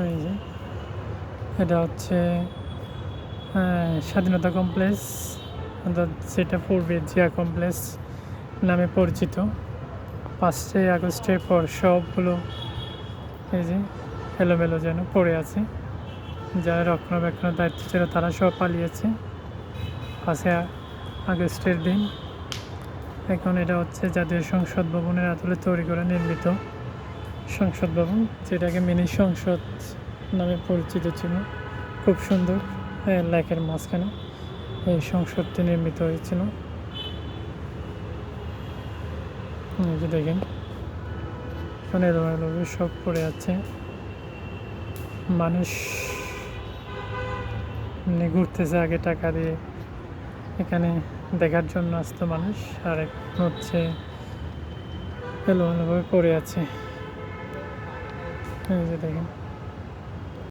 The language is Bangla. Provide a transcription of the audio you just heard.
এই যে এটা হচ্ছে স্বাধীনতা কমপ্লেক্স, অর্থাৎ যেটা পূর্বে জিয়া কমপ্লেক্স নামে পরিচিত। 5ই আগস্টের পর সবগুলো এই যে এলোমেলো যেন পড়ে আছে, যারা রক্ষণাবেক্ষণের দায়িত্ব ছিল তারা সব পালিয়েছে 5ই আগস্টের দিন। এখন এটা হচ্ছে জাতীয় সংসদ ভবনের আদলে তৈরি করে নির্মিত সংসদ ভবন, যেটাকে মিনি সংসদ নামে পরিচিত ছিল। খুব সুন্দর লেকের মাঝখানে এই সংসদটি নির্মিত হয়েছিল। এই যে দেখেন এখন এলোমেলো সব পড়ে আছে। মানুষ ঘুরতেছে আগে টাকা দিয়ে, এখানে দেখার জন্য আসতো মানুষ, আর এখন হচ্ছে এলোমেলোভাবে পড়ে আছে। এই যে দেখেন।